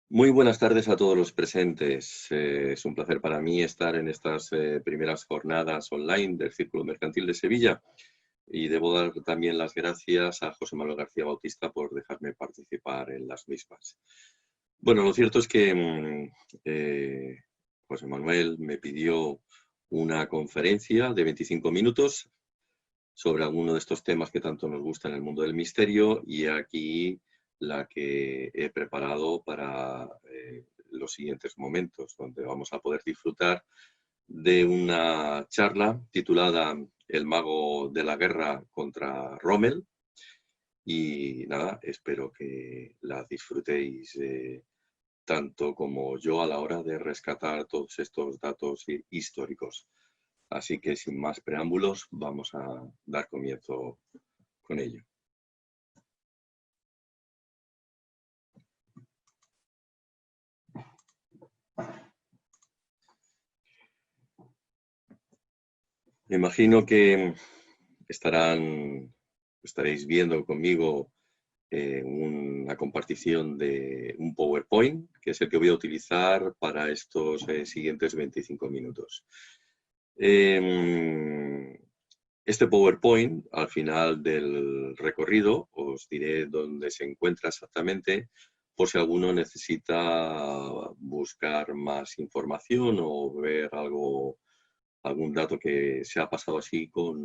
Muy buenas tardes a todos los presentes. Es un placer para mí estar en estas primeras jornadas online del Círculo Mercantil de Sevilla y debo dar también las gracias a José Manuel García Bautista por dejarme participar en las mismas. Bueno, lo cierto es que José Manuel me pidió una conferencia de 25 minutos sobre alguno de estos temas que tanto nos gustan en el mundo del misterio y aquí la que he preparado para los siguientes momentos, donde vamos a poder disfrutar de una charla titulada El mago de la guerra contra Rommel y nada, espero que la disfrutéis tanto como yo a la hora de rescatar todos estos datos históricos. Así que sin más preámbulos, vamos a dar comienzo con ello. Me imagino que estaréis viendo conmigo una compartición de un PowerPoint, que es el que voy a utilizar para estos siguientes 25 minutos. Este PowerPoint, al final del recorrido, os diré dónde se encuentra exactamente, por si alguno necesita buscar más información o ver algún dato que se ha pasado así por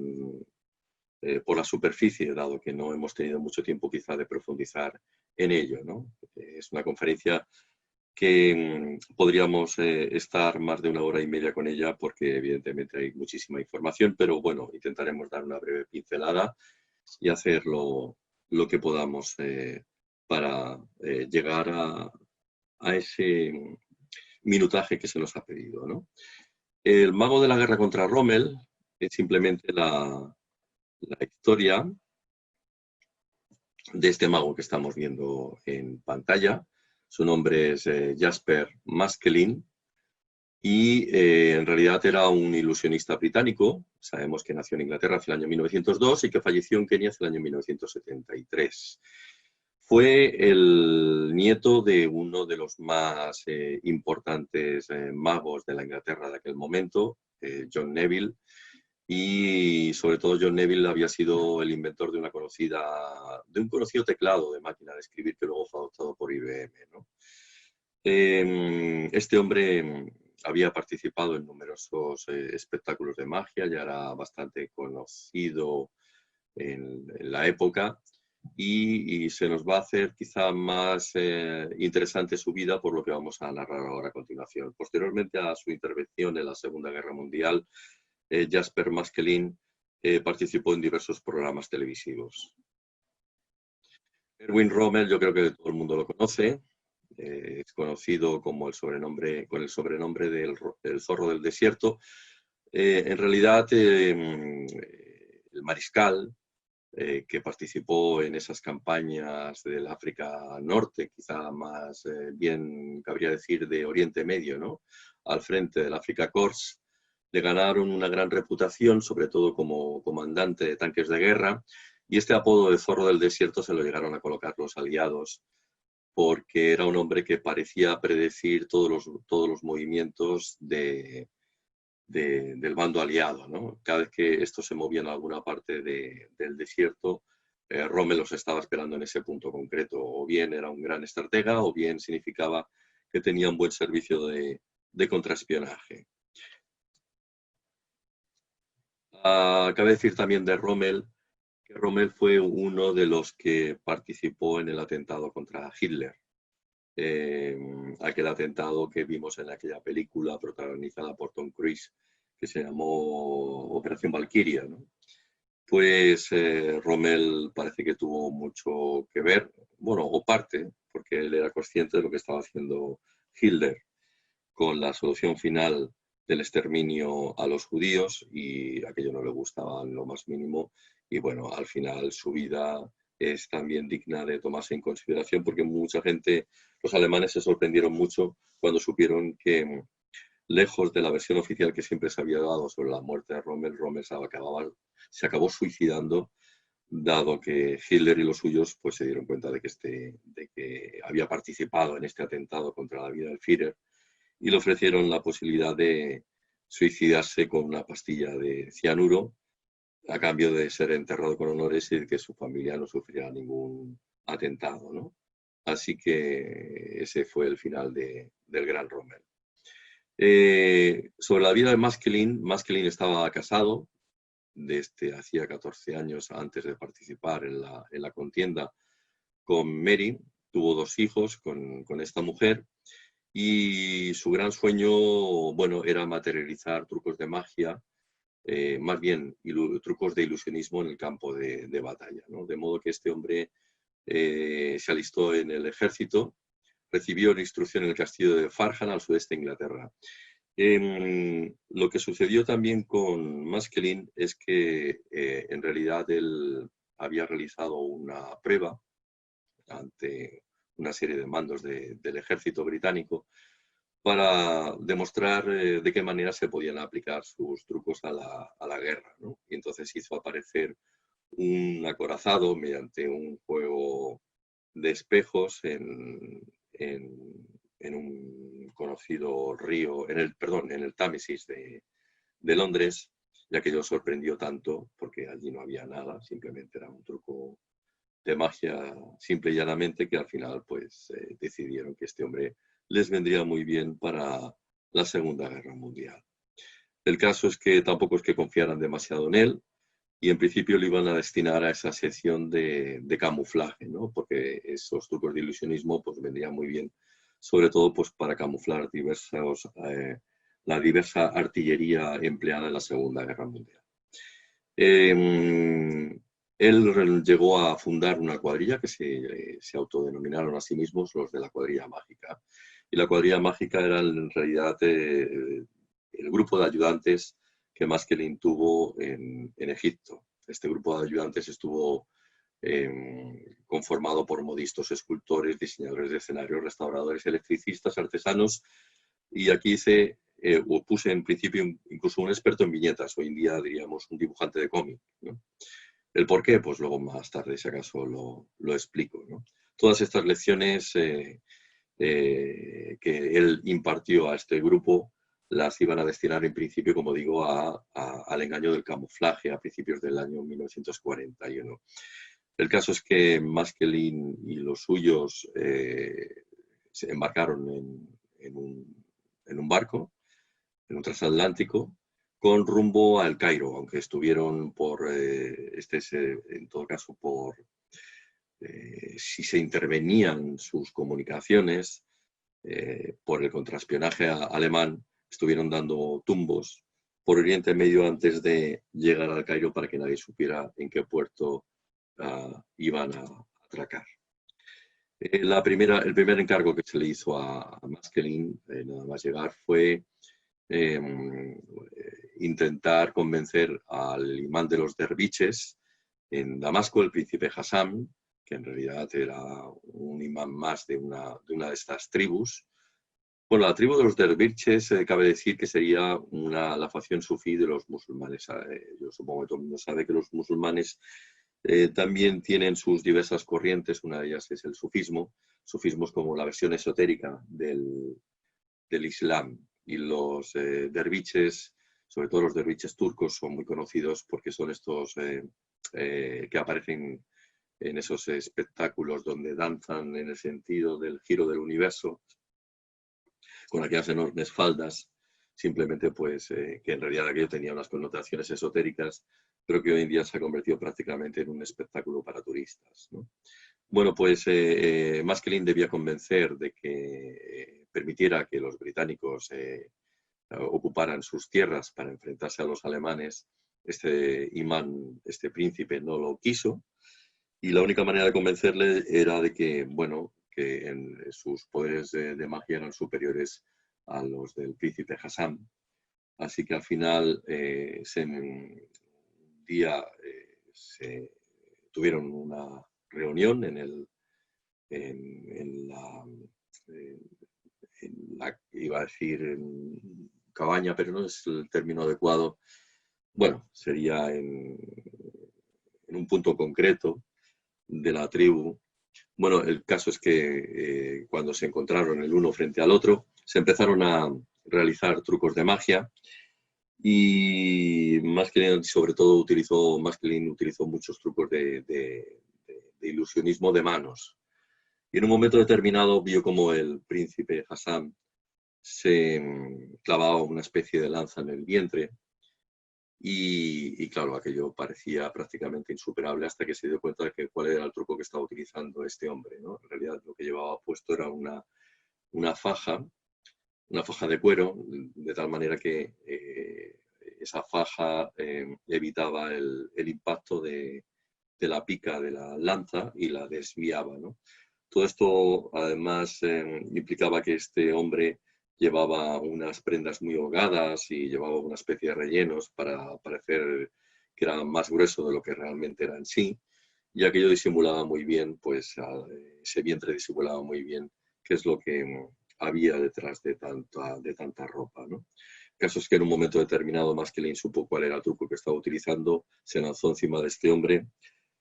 la superficie, dado que no hemos tenido mucho tiempo quizá de profundizar en ello, ¿no? Es una conferencia que podríamos estar más de 1 hora y media con ella porque evidentemente hay muchísima información, pero bueno, intentaremos dar una breve pincelada y hacer lo que podamos para llegar a ese minutaje que se nos ha pedido, ¿no? El mago de la guerra contra Rommel es simplemente la historia de este mago que estamos viendo en pantalla. Su nombre es Jasper Maskelyne y en realidad era un ilusionista británico. Sabemos que nació en Inglaterra hacia el año 1902 y que falleció en Kenia hacia el año 1973. Fue el nieto de uno de los más importantes magos de la Inglaterra de aquel momento, John Neville, y sobre todo John Neville había sido el inventor de un conocido teclado de máquina de escribir que luego fue adoptado por IBM, ¿no? Este hombre había participado en numerosos espectáculos de magia, ya era bastante conocido en la época y se nos va a hacer quizá más interesante su vida por lo que vamos a narrar ahora a continuación. Posteriormente a su intervención en la Segunda Guerra Mundial, Jasper Maskelyne participó en diversos programas televisivos. Erwin Rommel, yo creo que todo el mundo lo conoce, es conocido como con el sobrenombre del Zorro del Desierto. En realidad, el mariscal que participó en esas campañas del África Norte, quizá más bien cabría decir de Oriente Medio, ¿no? Al frente del Afrika Korps, le ganaron una gran reputación, sobre todo como comandante de tanques de guerra, y este apodo de Zorro del Desierto se lo llegaron a colocar los aliados, porque era un hombre que parecía predecir todos los movimientos del bando aliado, ¿no? Cada vez que estos se movían a alguna parte del desierto, Rommel los estaba esperando en ese punto concreto. O bien era un gran estratega, o bien significaba que tenía un buen servicio de contraespionaje. Cabe decir también de Rommel que Rommel fue uno de los que participó en el atentado contra Hitler. Aquel atentado que vimos en aquella película protagonizada por Tom Cruise, que se llamó Operación Valkyria, ¿no? Pues Rommel parece que tuvo mucho que ver, bueno, o parte, porque él era consciente de lo que estaba haciendo Hitler con la solución final del exterminio a los judíos y aquello no le gustaba en lo más mínimo y bueno, al final su vida es también digna de tomarse en consideración porque mucha gente, los alemanes se sorprendieron mucho cuando supieron que lejos de la versión oficial que siempre se había dado sobre la muerte de Rommel, Rommel se acabó suicidando dado que Hitler y los suyos pues, se dieron cuenta de que había participado en este atentado contra la vida del Führer y le ofrecieron la posibilidad de suicidarse con una pastilla de cianuro a cambio de ser enterrado con honores y de que su familia no sufriera ningún atentado, ¿no? Así que ese fue el final del gran Rommel. Sobre la vida de Maskelyne estaba casado desde hacía 14 años antes de participar en la contienda con Mary. Tuvo 2 hijos con esta mujer y su gran sueño, bueno, era materializar trucos de magia, más bien trucos de ilusionismo en el campo de batalla, ¿no? De modo que este hombre se alistó en el ejército, recibió una instrucción en el castillo de Farnham, al sudeste de Inglaterra. Lo que sucedió también con Maskelyne es que en realidad él había realizado una prueba ante una serie de mandos del ejército británico para demostrar de qué manera se podían aplicar sus trucos a la guerra, ¿no? Y entonces hizo aparecer un acorazado mediante un juego de espejos en un conocido río, en el Támesis de Londres, ya que yo sorprendió tanto porque allí no había nada, simplemente era un truco de magia simple y llanamente, que al final pues decidieron que este hombre les vendría muy bien para la Segunda Guerra Mundial. El caso es que tampoco es que confiaran demasiado en él y en principio lo iban a destinar a esa sección de camuflaje, ¿no? Porque esos trucos de ilusionismo pues vendrían muy bien, sobre todo pues para camuflar la diversa artillería empleada en la Segunda Guerra Mundial. Él llegó a fundar una cuadrilla que se autodenominaron a sí mismos los de la Cuadrilla Mágica. Y la Cuadrilla Mágica era en realidad el grupo de ayudantes que Maskelyne tuvo en Egipto. Este grupo de ayudantes estuvo conformado por modistos, escultores, diseñadores de escenarios, restauradores, electricistas, artesanos, y aquí puse en principio incluso un experto en viñetas, hoy en día diríamos un dibujante de cómic, ¿no? ¿El por qué? Pues luego más tarde, si acaso, lo explico, ¿no? Todas estas lecciones que él impartió a este grupo las iban a destinar en principio, como digo, al engaño del camuflaje a principios del año 1941. El caso es que Maskelyne y los suyos se embarcaron en un barco, en un transatlántico, con rumbo al Cairo, aunque estuvieron en todo caso, si se intervenían sus comunicaciones, por el contraespionaje alemán, estuvieron dando tumbos por Oriente Medio antes de llegar al Cairo para que nadie supiera en qué puerto iban a atracar. El primer encargo que se le hizo a Maskelyne, nada más llegar, fue intentar convencer al imán de los derviches en Damasco, el príncipe Hassan, que en realidad era un imán más de una de estas tribus. Bueno, la tribu de los derviches cabe decir que sería la facción sufí de los musulmanes. Yo supongo que todo el mundo sabe que los musulmanes también tienen sus diversas corrientes, una de ellas es el sufismo. Sufismo es como la versión esotérica del Islam. Y los derviches, sobre todo los derviches turcos, son muy conocidos porque son estos que aparecen en esos espectáculos donde danzan en el sentido del giro del universo, con aquellas enormes faldas, simplemente pues que en realidad aquello tenía unas connotaciones esotéricas, pero que hoy en día se ha convertido prácticamente en un espectáculo para turistas, ¿no? Bueno, pues Maskelyne debía convencer de que permitiera que los británicos ocuparan sus tierras para enfrentarse a los alemanes. Este imán, este príncipe, no lo quiso, y la única manera de convencerle era de que, bueno, que sus poderes de magia eran superiores a los del príncipe Hassan. Así que al final, un día se tuvieron una reunión en iba a decir en cabaña, pero no es el término adecuado. Bueno, sería en en un punto concreto de la tribu. Bueno, el caso es que cuando se encontraron el uno frente al otro, se empezaron a realizar trucos de magia y Maskelin sobre todo utilizó muchos trucos de ilusionismo de manos. Y en un momento determinado vio como el príncipe Hassan se clavaba una especie de lanza en el vientre y claro, aquello parecía prácticamente insuperable hasta que se dio cuenta de cuál era el truco que estaba utilizando este hombre, ¿no? En realidad lo que llevaba puesto era una faja de cuero, de tal manera que esa faja evitaba el impacto de la pica de la lanza y la desviaba, ¿no? Todo esto además implicaba que este hombre llevaba unas prendas muy holgadas y llevaba una especie de rellenos para parecer que era más grueso de lo que realmente era en sí, y aquello disimulaba muy bien, pues ese vientre disimulaba muy bien qué es lo que había detrás de tanta ropa, ¿no? El caso es que en un momento determinado Maskelin supo cuál era el truco que estaba utilizando, se lanzó encima de este hombre,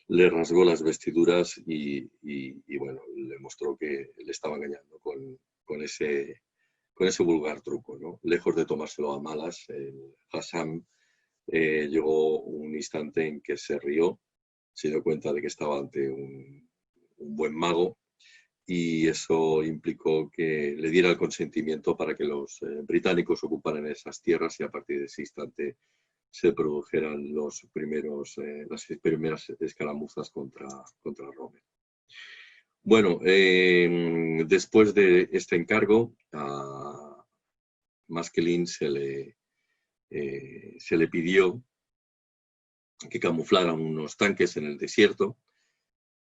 le rasgó las vestiduras y bueno, le mostró que le estaba engañando con ese vulgar truco, ¿no? Lejos de tomárselo a malas, Hassan llegó un instante en que se rió, se dio cuenta de que estaba ante un buen mago y eso implicó que le diera el consentimiento para que los británicos ocuparan esas tierras y a partir de ese instante se produjeran las primeras escaramuzas contra Roma. Bueno, después de este encargo, a Maskelin se le pidió que camuflaran unos tanques en el desierto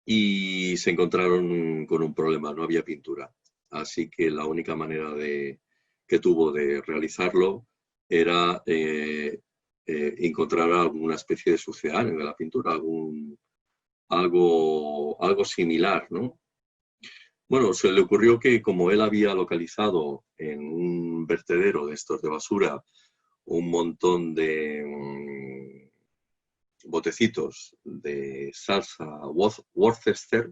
y se encontraron con un problema, no había pintura. Así que la única manera que tuvo de realizarlo era encontrar alguna especie de sucedáneo de la pintura, algo similar, ¿no? Bueno, se le ocurrió que como él había localizado en un vertedero de estos de basura un montón de botecitos de salsa Worcester.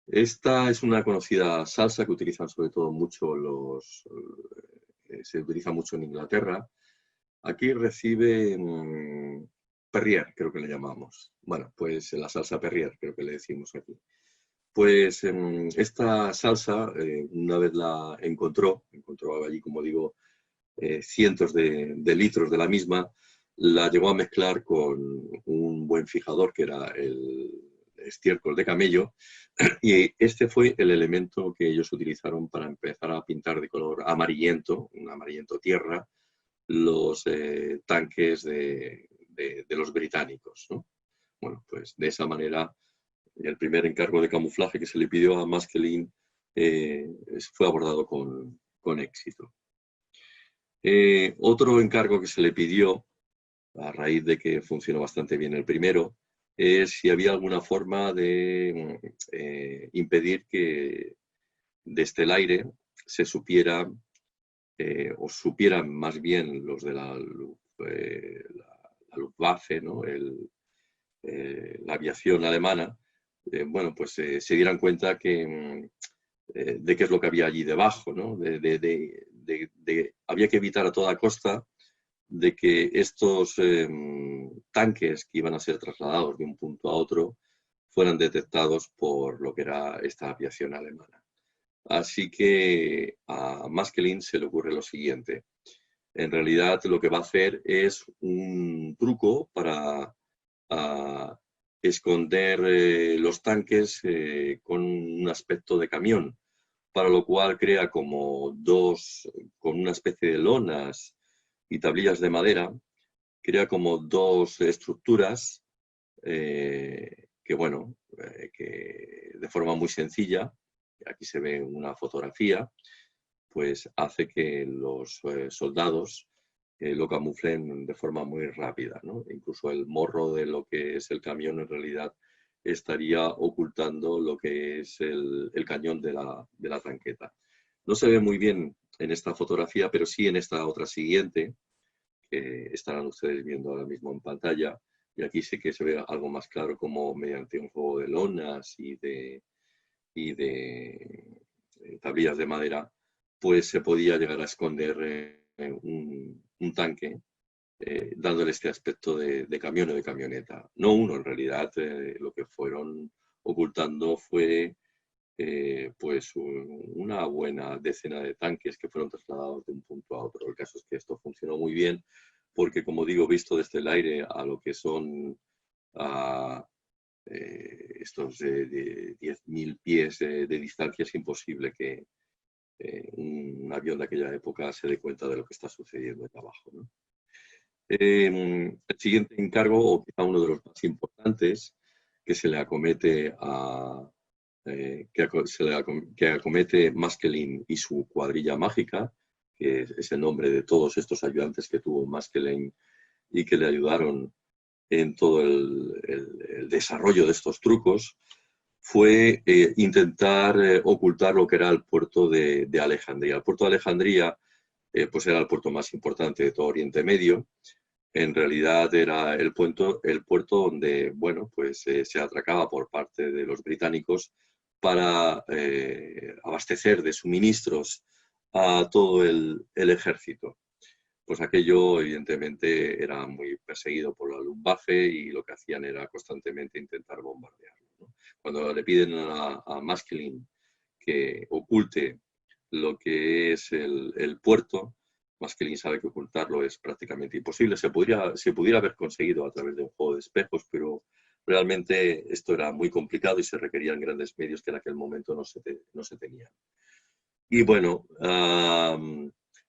Esta es una conocida salsa que utilizan sobre todo se utiliza mucho en Inglaterra. Aquí recibe Perrier, creo que le llamamos. Bueno, pues la salsa Perrier, creo que le decimos aquí. Pues esta salsa, una vez la encontró allí, como digo, cientos de litros de la misma, la llegó a mezclar con un buen fijador que era el estiércol de camello y este fue el elemento que ellos utilizaron para empezar a pintar de color amarillento, un amarillento tierra, los tanques de los británicos, ¿no? Bueno, pues de esa manera el primer encargo de camuflaje que se le pidió a Maskelin fue abordado con éxito. Otro encargo que se le pidió, a raíz de que funcionó bastante bien el primero, es si había alguna forma de impedir que desde el aire se supiera, o supieran más bien los de la Luftwaffe, ¿no? La aviación alemana, bueno, pues se dieran cuenta de qué es lo que había allí debajo, ¿no? Había que evitar a toda costa de que estos tanques que iban a ser trasladados de un punto a otro fueran detectados por lo que era esta aviación alemana. Así que a Maskelin se le ocurre lo siguiente. En realidad lo que va a hacer es un truco para esconder los tanques con un aspecto de camión, para lo cual crea con una especie de lonas y tablillas de madera, crea como dos estructuras que de forma muy sencilla, aquí se ve una fotografía, pues hace que los soldados lo camuflen de forma muy rápida, ¿no? Incluso el morro de lo que es el camión en realidad estaría ocultando lo que es el cañón de la tanqueta. No se ve muy bien en esta fotografía, pero sí en esta otra siguiente, que estarán ustedes viendo ahora mismo en pantalla, y aquí sí que se ve algo más claro como mediante un juego de lonas y de tablillas de madera, pues se podía llegar a esconder un tanque, dándole este aspecto de camión o de camioneta. No uno, en realidad, lo que fueron ocultando fue pues una buena decena de tanques que fueron trasladados de un punto a otro. El caso es que esto funcionó muy bien porque, como digo, visto desde el aire a lo que son estos de 10.000 pies de distancia, es imposible que un avión de aquella época se dé cuenta de lo que está sucediendo ahí abajo, ¿no? El siguiente encargo, o quizá uno de los más importantes, que se le acomete que acomete Maskelyne y su cuadrilla mágica, que es el nombre de todos estos ayudantes que tuvo Maskelyne y que le ayudaron en todo el desarrollo de estos trucos, fue intentar ocultar lo que era el puerto de Alejandría. El puerto de Alejandría pues era el puerto más importante de todo Oriente Medio. En realidad era el puerto donde, bueno, pues se atracaba por parte de los británicos para abastecer de suministros a todo el ejército. Pues aquello evidentemente era muy perseguido por la Luftwaffe y lo que hacían era constantemente intentar bombardearlo, ¿no? Cuando le piden a Maskelyne que oculte lo que es el puerto, Maskelyne sabe que ocultarlo es prácticamente imposible. Se pudiera haber conseguido a través de un juego de espejos, pero realmente esto era muy complicado y se requerían grandes medios que en aquel momento no se tenían. Y bueno,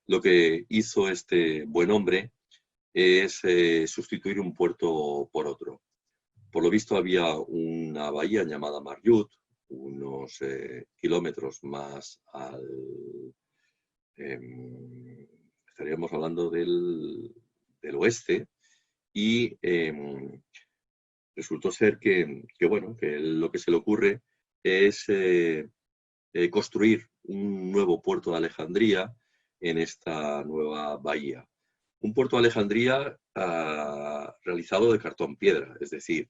lo que hizo este buen hombre es sustituir un puerto por otro. Por lo visto había una bahía llamada Marjut, unos kilómetros más estaríamos hablando del oeste, y resultó ser bueno, que lo que se le ocurre es construir un nuevo puerto de Alejandría en esta nueva bahía. Un puerto de Alejandría realizado de cartón piedra, es decir,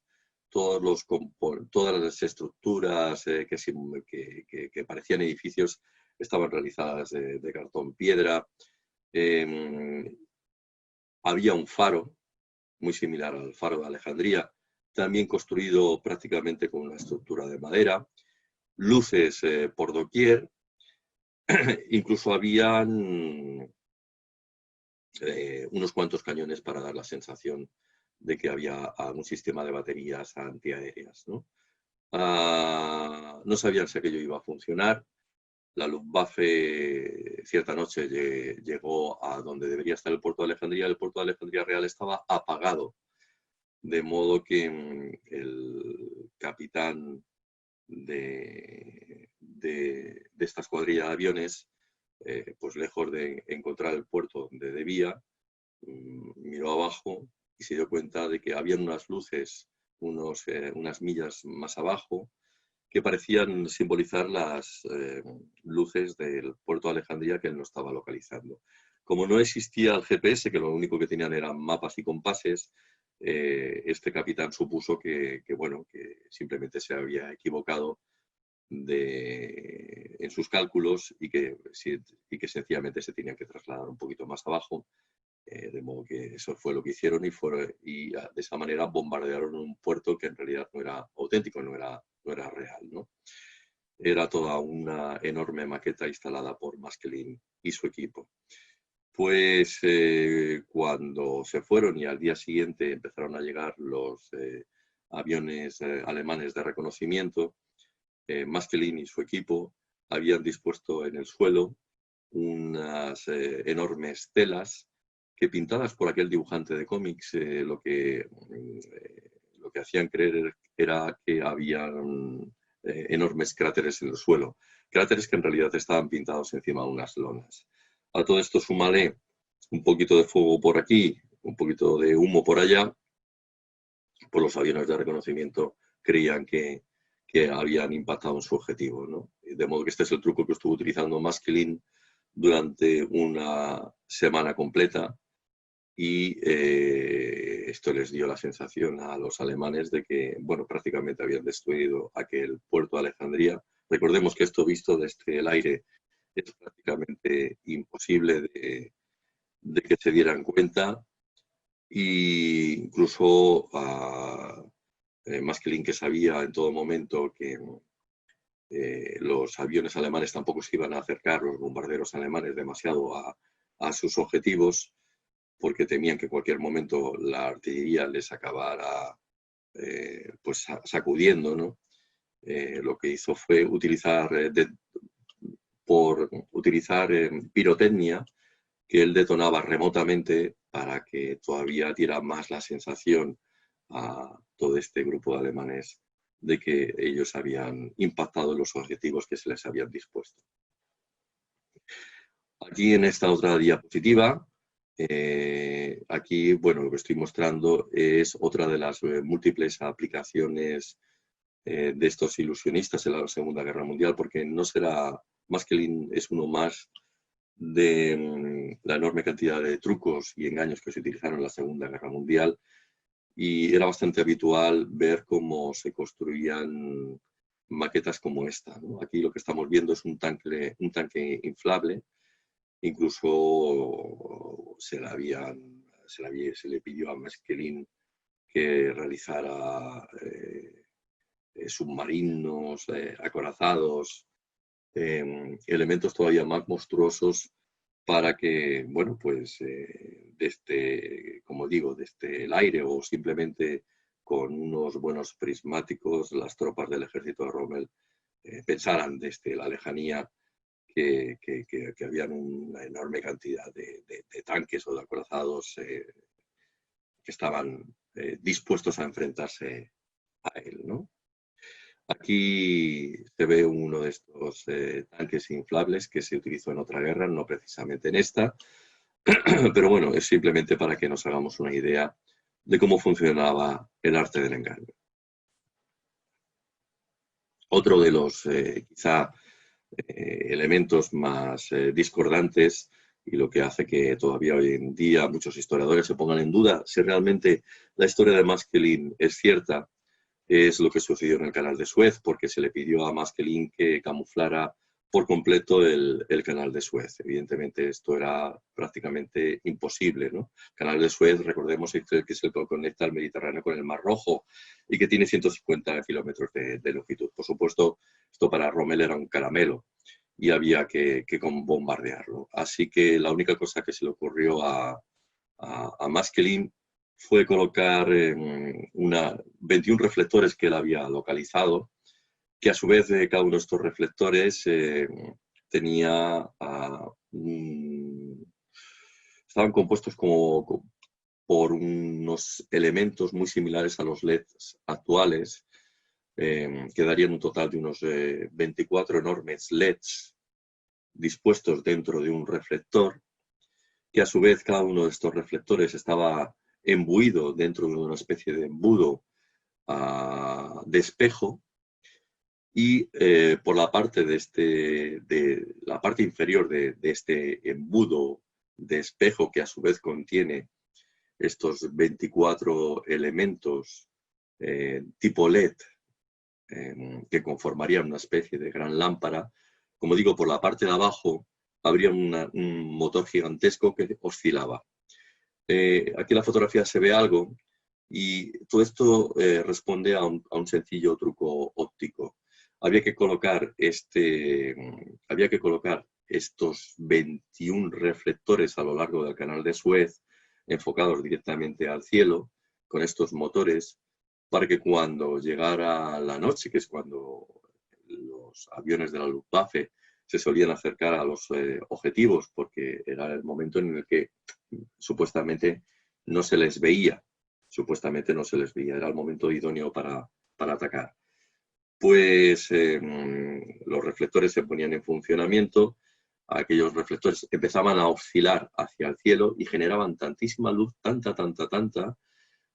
todas las estructuras que parecían edificios estaban realizadas de cartón piedra. Había un faro muy similar al faro de Alejandría, también construido prácticamente con una estructura de madera, luces por doquier. Incluso habían unos cuantos cañones para dar la sensación de que había algún sistema de baterías antiaéreas, ¿no? No sabían si aquello iba a funcionar. La Luftwaffe cierta noche llegó a donde debería estar el puerto de Alejandría. El puerto de Alejandría Real estaba apagado, de modo que el capitán de esta escuadrilla de aviones, pues lejos de encontrar el puerto donde debía, miró abajo y se dio cuenta de que habían unas luces unas millas más abajo que parecían simbolizar las luces del puerto de Alejandría que él no estaba localizando. Como no existía el GPS, que lo único que tenían eran mapas y compases, este capitán supuso que simplemente se había equivocado en sus cálculos y que sencillamente se tenían que trasladar un poquito más abajo, de modo que eso fue lo que hicieron y de esa manera bombardearon un puerto que en realidad no era auténtico, no era real, ¿no? Era toda una enorme maqueta instalada por Maskelyne y su equipo. Pues cuando se fueron y al día siguiente empezaron a llegar los aviones alemanes de reconocimiento, Maskelyne y su equipo habían dispuesto en el suelo unas enormes telas que, pintadas por aquel dibujante de cómics, lo que hacían creer era que había enormes cráteres en el suelo, cráteres que en realidad estaban pintados encima de unas lonas. A todo esto súmale un poquito de fuego por aquí, un poquito de humo por allá, pues los aviones de reconocimiento creían que habían impactado en su objetivo, ¿no? De modo que este es el truco que estuvo utilizando Maskelyne durante una semana completa y esto les dio la sensación a los alemanes de que, bueno, prácticamente habían destruido aquel puerto de Alejandría. Recordemos que esto visto desde el aire es prácticamente imposible de que se dieran cuenta, e incluso Maestlin, que sabía en todo momento que los aviones alemanes tampoco se iban a acercar, los bombarderos alemanes, demasiado a sus objetivos, porque temían que en cualquier momento la artillería les acabara pues sacudiendo, ¿no? Lo que hizo fue utilizar pirotecnia, que él detonaba remotamente para que todavía diera más la sensación a todo este grupo de alemanes de que ellos habían impactado en los objetivos que se les habían dispuesto. Aquí en esta otra diapositiva, aquí, bueno, lo que estoy mostrando es otra de las múltiples aplicaciones de estos ilusionistas en la Segunda Guerra Mundial, porque no será, Maestlin es uno más de la enorme cantidad de trucos y engaños que se utilizaron en la Segunda Guerra Mundial, y era bastante habitual ver cómo se construían maquetas como esta, ¿no? Aquí lo que estamos viendo es un tanque inflable. Incluso se le pidió a Maestlin que realizara submarinos, acorazados, elementos todavía más monstruosos para que, bueno, pues desde, como digo, desde el aire o simplemente con unos buenos prismáticos, las tropas del ejército de Rommel pensaran desde la lejanía que habían una enorme cantidad de tanques o de acorazados que estaban dispuestos a enfrentarse a él, ¿no? Aquí se ve uno de estos tanques inflables que se utilizó en otra guerra, no precisamente en esta, pero bueno, es simplemente para que nos hagamos una idea de cómo funcionaba el arte del engaño. Otro de los quizá elementos más discordantes, y lo que hace que todavía hoy en día muchos historiadores se pongan en duda si realmente la historia de Maestlin es cierta, es lo que sucedió en el canal de Suez, porque se le pidió a Maestlin que camuflara por completo el canal de Suez. Evidentemente esto era prácticamente imposible, ¿no? El canal de Suez, recordemos, es el que se conecta al Mediterráneo con el Mar Rojo y que tiene 150 kilómetros de longitud. Por supuesto, esto para Rommel era un caramelo y había que bombardearlo. Así que la única cosa que se le ocurrió a Maestlin fue colocar 21 reflectores que él había localizado, que a su vez cada uno de estos reflectores tenía estaban compuestos por unos elementos muy similares a los LEDs actuales, que darían un total de unos 24 enormes LEDs dispuestos dentro de un reflector, que a su vez cada uno de estos reflectores estaba embuido dentro de una especie de embudo de espejo, y por la parte de la parte inferior de este embudo de espejo, que a su vez contiene estos 24 elementos tipo LED, que conformarían una especie de gran lámpara, como digo, por la parte de abajo habría un motor gigantesco que oscilaba. Aquí en la fotografía se ve algo, y todo esto responde a un sencillo truco óptico. Había que colocar estos 21 reflectores a lo largo del canal de Suez, enfocados directamente al cielo, con estos motores, para que cuando llegara la noche, que es cuando los aviones de la Luftwaffe se solían acercar a los objetivos, porque era el momento en el que supuestamente no se les veía, era el momento idóneo para atacar. Pues los reflectores se ponían en funcionamiento, aquellos reflectores empezaban a oscilar hacia el cielo y generaban tantísima luz, tanta,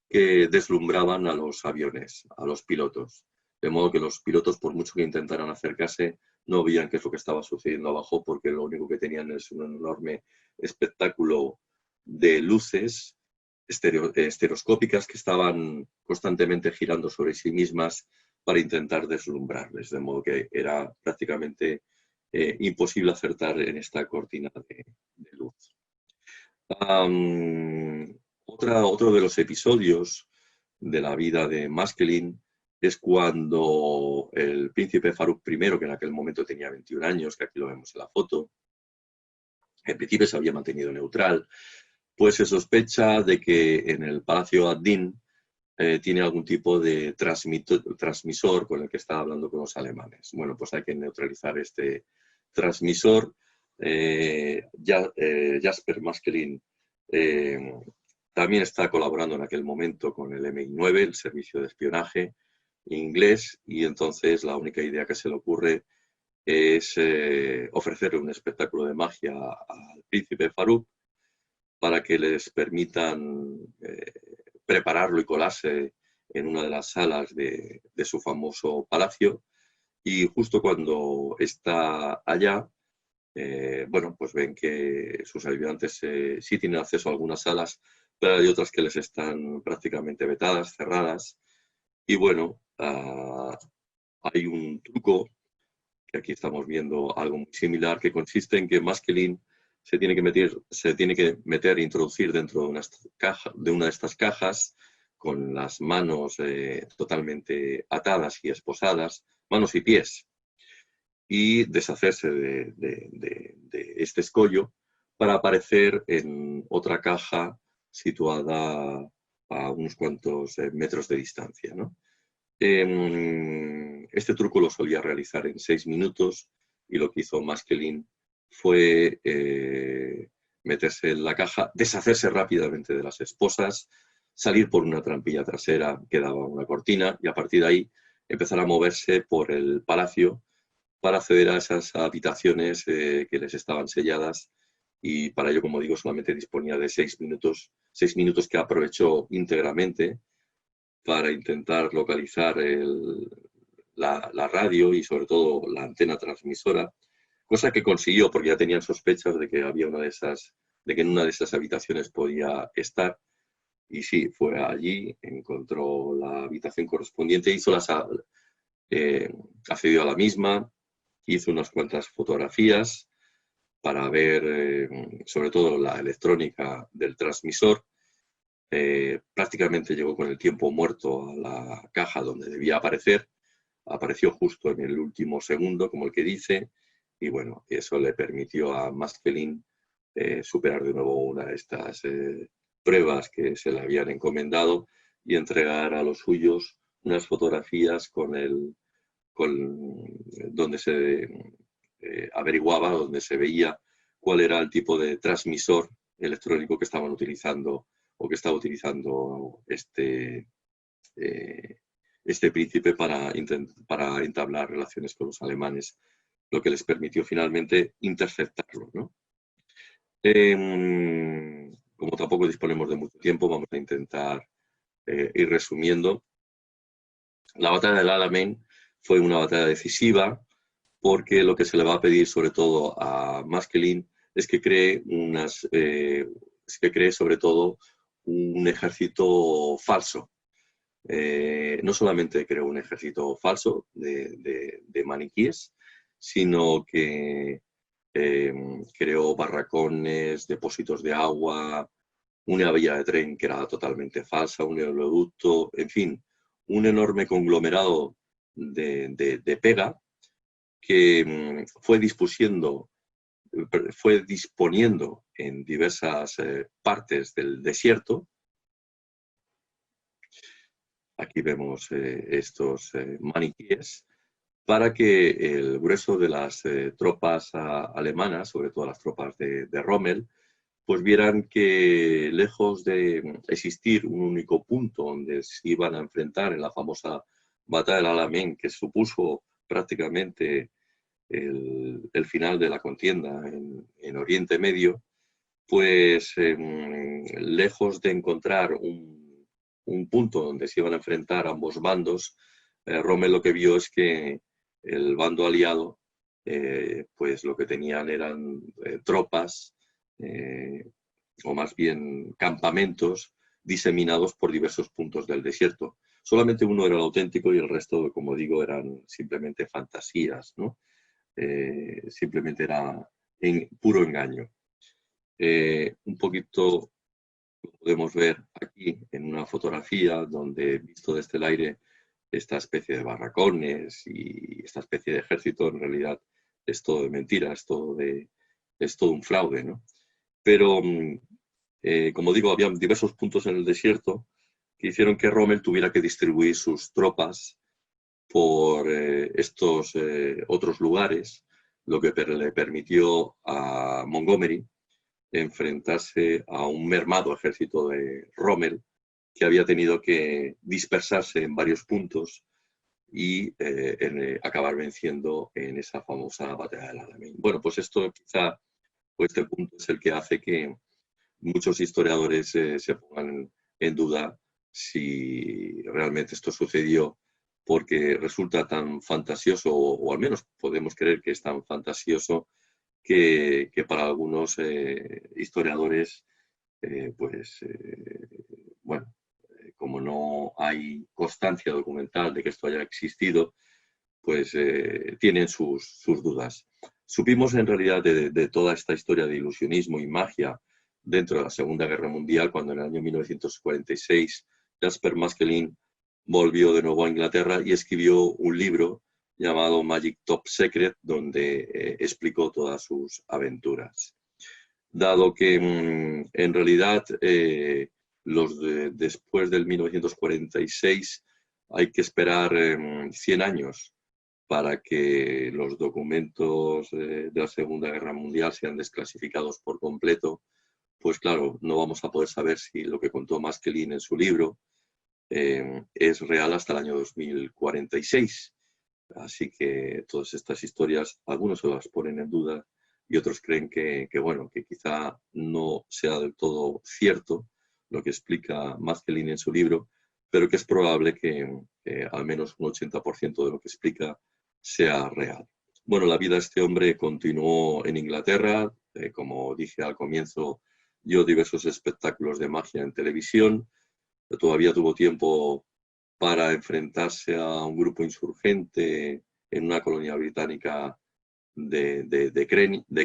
que deslumbraban a los aviones, a los pilotos. De modo que los pilotos, por mucho que intentaran acercarse, no veían qué es lo que estaba sucediendo abajo, porque lo único que tenían es un enorme espectáculo de luces estereoscópicas que estaban constantemente girando sobre sí mismas para intentar deslumbrarles, de modo que era prácticamente imposible acertar en esta cortina de luz. Otro de los episodios de la vida de Maskelyne es cuando el príncipe Farouk I, que en aquel momento tenía 21 años, que aquí lo vemos en la foto, en principio se había mantenido neutral, pues se sospecha de que en el Palacio ad-Din tiene algún tipo de transmisor con el que está hablando con los alemanes. Bueno, pues hay que neutralizar este transmisor. Jasper Maskelyne también está colaborando en aquel momento con el MI9, el servicio de espionaje inglés, y entonces la única idea que se le ocurre es ofrecerle un espectáculo de magia al príncipe Farouk para que les permitan prepararlo y colarse en una de las salas de su famoso palacio. Y justo cuando está allá, bueno, pues ven que sus ayudantes sí tienen acceso a algunas salas, pero hay otras que les están prácticamente vetadas, cerradas. Y bueno, hay un truco, que aquí estamos viendo algo muy similar, que consiste en que Maskelyne se tiene que meter e introducir dentro de una de estas cajas con las manos totalmente atadas y esposadas, manos y pies, y deshacerse de este escollo para aparecer en otra caja situada a unos cuantos metros de distancia, ¿no? Este truco lo solía realizar en 6 minutos y lo que hizo Maskelyne fue meterse en la caja, deshacerse rápidamente de las esposas, salir por una trampilla trasera que daba una cortina y a partir de ahí empezar a moverse por el palacio para acceder a esas habitaciones que les estaban selladas, y para ello, como digo, solamente disponía de 6 minutos que aprovechó íntegramente para intentar localizar la radio y sobre todo la antena transmisora, cosa que consiguió porque ya tenían sospechas de que había de que en una de esas habitaciones podía estar. Y sí, fue allí, encontró la habitación correspondiente, accedió a la misma, hizo unas cuantas fotografías para ver sobre todo la electrónica del transmisor. Prácticamente llegó con el tiempo muerto a la caja donde debía aparecer, apareció justo en el último segundo, como el que dice, y bueno, eso le permitió a Maskelyne superar de nuevo una de estas pruebas que se le habían encomendado y entregar a los suyos unas fotografías donde se averiguaba, donde se veía cuál era el tipo de transmisor electrónico que estaban utilizando o que estaba utilizando este príncipe para entablar relaciones con los alemanes, lo que les permitió finalmente interceptarlo, ¿no? Como tampoco disponemos de mucho tiempo, vamos a intentar ir resumiendo. La batalla del Alamein fue una batalla decisiva porque lo que se le va a pedir sobre todo a Maskelyne es que cree sobre todo un ejército falso. No solamente creó un ejército falso de maniquíes, sino que creó barracones, depósitos de agua, una vía de tren que era totalmente falsa, un oleoducto, en fin, un enorme conglomerado de pega que fue disponiendo en diversas partes del desierto. Aquí vemos estos maniquíes para que el grueso de las tropas alemanas, sobre todo las tropas de Rommel, pues vieran que lejos de existir un único punto donde se iban a enfrentar en la famosa batalla del Alamein, que supuso prácticamente el final de la contienda en Oriente Medio, pues lejos de encontrar un punto donde se iban a enfrentar ambos bandos, Rommel lo que vio es que el bando aliado, pues lo que tenían eran tropas, o más bien campamentos, diseminados por diversos puntos del desierto. Solamente uno era el auténtico y el resto, como digo, eran simplemente fantasías, ¿no? Simplemente era puro engaño. Un poquito lo podemos ver aquí en una fotografía donde, visto desde el aire, esta especie de barracones y esta especie de ejército en realidad es todo de mentira, es todo un fraude, ¿no? Pero, como digo, había diversos puntos en el desierto que hicieron que Rommel tuviera que distribuir sus tropas por estos otros lugares, lo que le permitió a Montgomery enfrentarse a un mermado ejército de Rommel, que había tenido que dispersarse en varios puntos y acabar venciendo en esa famosa batalla del Alamein. Bueno, pues esto quizá, pues este punto es el que hace que muchos historiadores se pongan en duda si realmente esto sucedió, porque resulta tan fantasioso, o al menos podemos creer que es tan fantasioso, que para algunos historiadores, bueno, como no hay constancia documental de que esto haya existido, pues tienen sus dudas. Supimos en realidad de toda esta historia de ilusionismo y magia dentro de la Segunda Guerra Mundial, cuando en el año 1946 Jasper Maskelyne volvió de nuevo a Inglaterra y escribió un libro llamado Magic Top Secret, donde explicó todas sus aventuras. Dado que en realidad después del 1946 hay que esperar 100 años para que los documentos de la Segunda Guerra Mundial sean desclasificados por completo, pues claro, no vamos a poder saber si lo que contó Maskelyne en su libro es real hasta el año 2046. Así que todas estas historias, algunos se las ponen en duda y otros creen bueno, que quizá no sea del todo cierto lo que explica Maskelyne en su libro, pero que es probable que al menos un 80% de lo que explica sea real. Bueno, la vida de este hombre continuó en Inglaterra. Como dije al comienzo, dio diversos espectáculos de magia en televisión. Todavía tuvo tiempo para enfrentarse a un grupo insurgente en una colonia británica de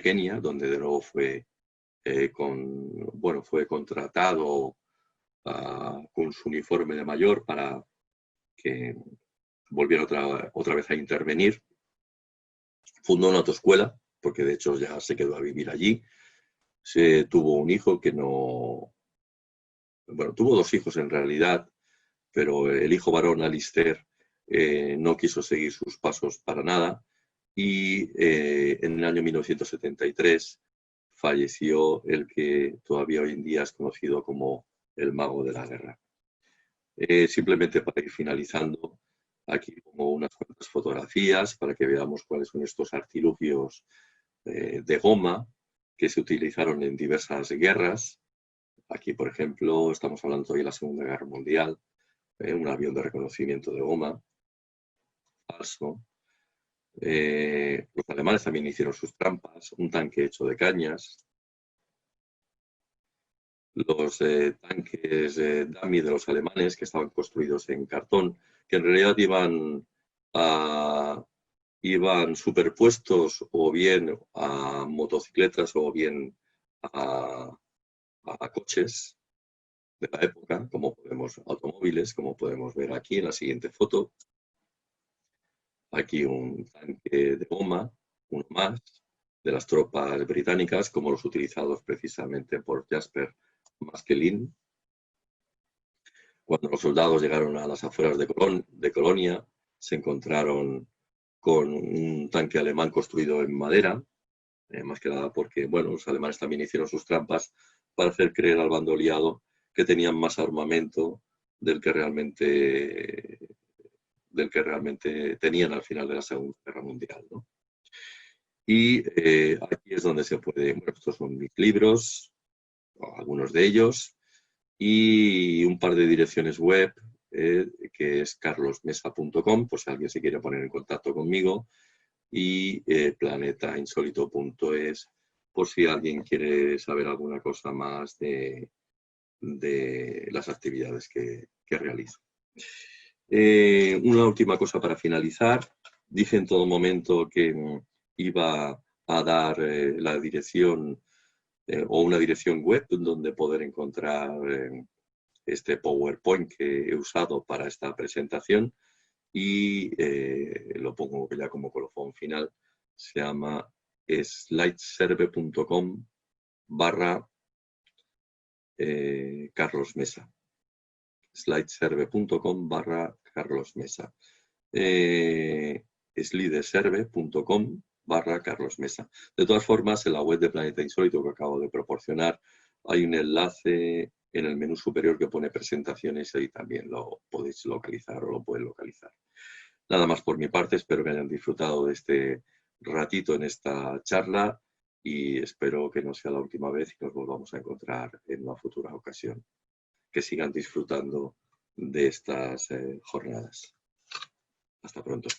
Kenia, donde de nuevo fue, fue contratado con su uniforme de mayor para que volviera otra vez a intervenir. Fundó una autoescuela, porque de hecho ya se quedó a vivir allí. Tuvo un hijo que no... Bueno, tuvo dos hijos en realidad, pero el hijo varón, Alistair, no quiso seguir sus pasos para nada y en el año 1973 falleció el que todavía hoy en día es conocido como el mago de la guerra. Simplemente para ir finalizando, aquí pongo unas cuantas fotografías para que veamos cuáles son estos artilugios de goma que se utilizaron en diversas guerras. Aquí, por ejemplo, estamos hablando hoy de la Segunda Guerra Mundial, un avión de reconocimiento de goma falso. Los alemanes también hicieron sus trampas, un tanque hecho de cañas. Los tanques dummy de los alemanes, que estaban construidos en cartón, que en realidad iban superpuestos o bien a motocicletas o bien a coches de la época, automóviles, como podemos ver aquí en la siguiente foto. Aquí un tanque de goma, uno más, de las tropas británicas, como los utilizados precisamente por Jasper Maskelyne. Cuando los soldados llegaron a las afueras de Colonia, se encontraron con un tanque alemán construido en madera, más que nada porque, bueno, los alemanes también hicieron sus trampas para hacer creer al bando aliado que tenían más armamento del que realmente tenían al final de la Segunda Guerra Mundial, ¿no? Y aquí es donde se puede, bueno, estos son mis libros, algunos de ellos, y un par de direcciones web, que es carlosmesa.com, por si alguien se quiere poner en contacto conmigo, y planetainsólito.es, por si alguien quiere saber alguna cosa más de de las actividades que realizo. Una última cosa para finalizar. Dije en todo momento que iba a dar la dirección o una dirección web donde poder encontrar este PowerPoint que he usado para esta presentación, y lo pongo ya como colofón final. Se llama slideserve.com/Carlos Mesa. slideserve.com/Carlos Mesa. slideserve.com/Carlos Mesa. De todas formas, en la web de Planeta Insólito que acabo de proporcionar hay un enlace en el menú superior que pone presentaciones, y también lo podéis localizar o lo pueden localizar. Nada más por mi parte, espero que hayan disfrutado de este ratito en esta charla y espero que no sea la última vez y nos volvamos a encontrar en una futura ocasión. Que sigan disfrutando de estas jornadas. Hasta pronto.